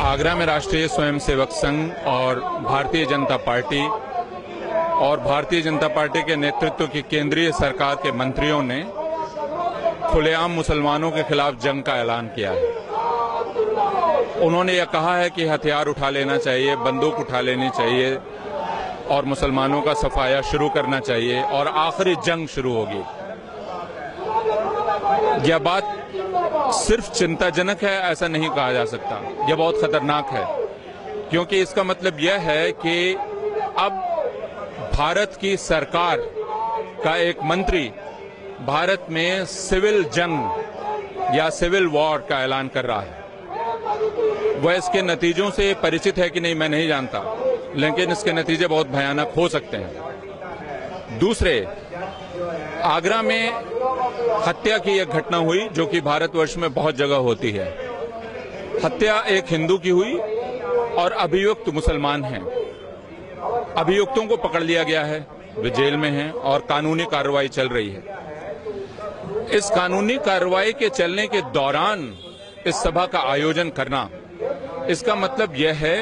आगरा में राष्ट्रीय स्वयंसेवक संघ और भारतीय जनता पार्टी के नेतृत्व की केंद्रीय सरकार के मंत्रियों ने खुलेआम मुसलमानों के खिलाफ जंग का ऐलान किया है। उन्होंने यह कहा है कि हथियार उठा लेना चाहिए, बंदूक उठा लेनी चाहिए और मुसलमानों का सफाया शुरू करना चाहिए और आखिरी जंग शुरू होगी। यह बात सिर्फ चिंताजनक है ऐसा नहीं कहा जा सकता, यह बहुत खतरनाक है, क्योंकि इसका मतलब यह है कि अब भारत की सरकार का एक मंत्री भारत में सिविल जंग या सिविल वॉर का ऐलान कर रहा है। वह इसके नतीजों से परिचित है कि नहीं मैं नहीं जानता, लेकिन इसके नतीजे बहुत भयानक हो सकते हैं। दूसरे, आगरा में हत्या की एक घटना हुई जो कि भारतवर्ष में बहुत जगह होती है। हत्या एक हिंदू की हुई और अभियुक्त मुसलमान हैं। अभियुक्तों को पकड़ लिया गया है, वे जेल में हैं और कानूनी कार्रवाई चल रही है। इस कानूनी कार्रवाई के चलने के दौरान इस सभा का आयोजन करना, इसका मतलब यह है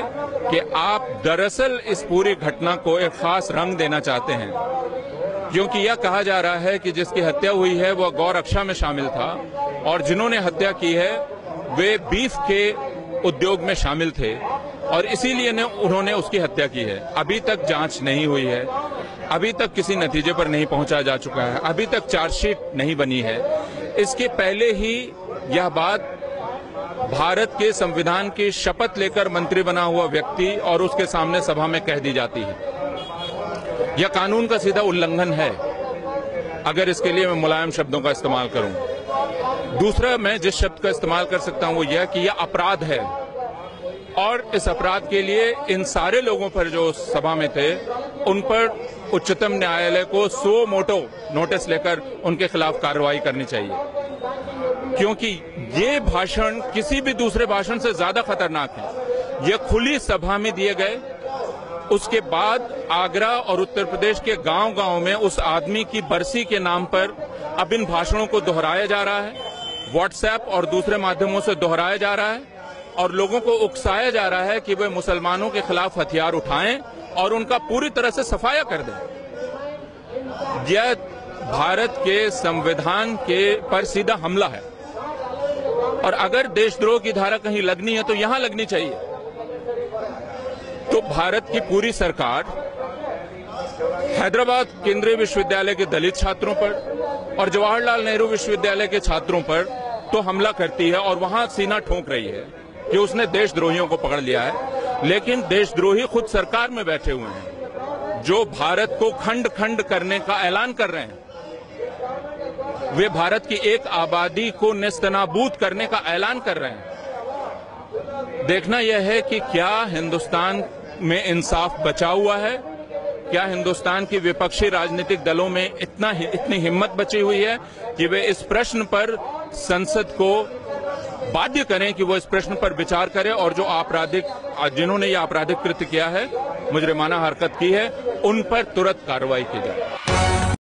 कि आप दरअसल इस पूरी घटना को एक खास रंग देना चाहते हैं, क्योंकि यह कहा जा रहा है कि जिसकी हत्या हुई है वह गौ रक्षा में शामिल था और जिन्होंने हत्या की है वे बीफ के उद्योग में शामिल थे और इसीलिए उन्होंने उसकी हत्या की है। अभी तक जांच नहीं हुई है, अभी तक किसी नतीजे पर नहीं पहुंचा जा चुका है, अभी तक चार्जशीट नहीं बनी है। इसके पहले ही यह बात भारत के संविधान की शपथ लेकर मंत्री बना हुआ व्यक्ति और उसके सामने सभा में कह दी जाती है। यह कानून का सीधा उल्लंघन है, अगर इसके लिए मैं मुलायम शब्दों का इस्तेमाल करूं। दूसरा, मैं जिस शब्द का इस्तेमाल कर सकता हूं वो यह कि यह अपराध है और इस अपराध के लिए इन सारे लोगों पर जो सभा में थे उन पर उच्चतम न्यायालय को सो मोटो नोटिस लेकर उनके खिलाफ कार्रवाई करनी चाहिए, क्योंकि ये भाषण किसी भी दूसरे भाषण से ज्यादा खतरनाक है। यह खुली सभा में दिए गए, उसके बाद आगरा और उत्तर प्रदेश के गांव-गांव में उस आदमी की बरसी के नाम पर अब इन भाषणों को दोहराया जा रहा है, व्हाट्सएप और दूसरे माध्यमों से दोहराया जा रहा है और लोगों को उकसाया जा रहा है कि वे मुसलमानों के खिलाफ हथियार उठाएं और उनका पूरी तरह से सफाया कर दें। यह भारत के संविधान के पर सीधा हमला है और अगर देशद्रोह की धारा कहीं लगनी है तो यहां लगनी चाहिए। तो भारत की पूरी सरकार हैदराबाद केंद्रीय विश्वविद्यालय के दलित छात्रों पर और जवाहरलाल नेहरू विश्वविद्यालय के छात्रों पर तो हमला करती है और वहां सीना ठोंक रही है कि उसने देशद्रोहियों को पकड़ लिया है, लेकिन देशद्रोही खुद सरकार में बैठे हुए हैं जो भारत को खंड खंड करने का ऐलान कर रहे हैं। वे भारत की एक आबादी को नेस्तनाबूद करने का ऐलान कर रहे हैं। देखना यह है कि क्या हिंदुस्तान में इंसाफ बचा हुआ है, क्या हिंदुस्तान की विपक्षी राजनीतिक दलों में इतनी हिम्मत बची हुई है कि वे इस प्रश्न पर संसद को बाध्य करें कि वो इस प्रश्न पर विचार करें और जो जिन्होंने ये आपराधिक कृत्य किया है, मुजरिमाना हरकत की है, उन पर तुरंत कार्रवाई की जाए।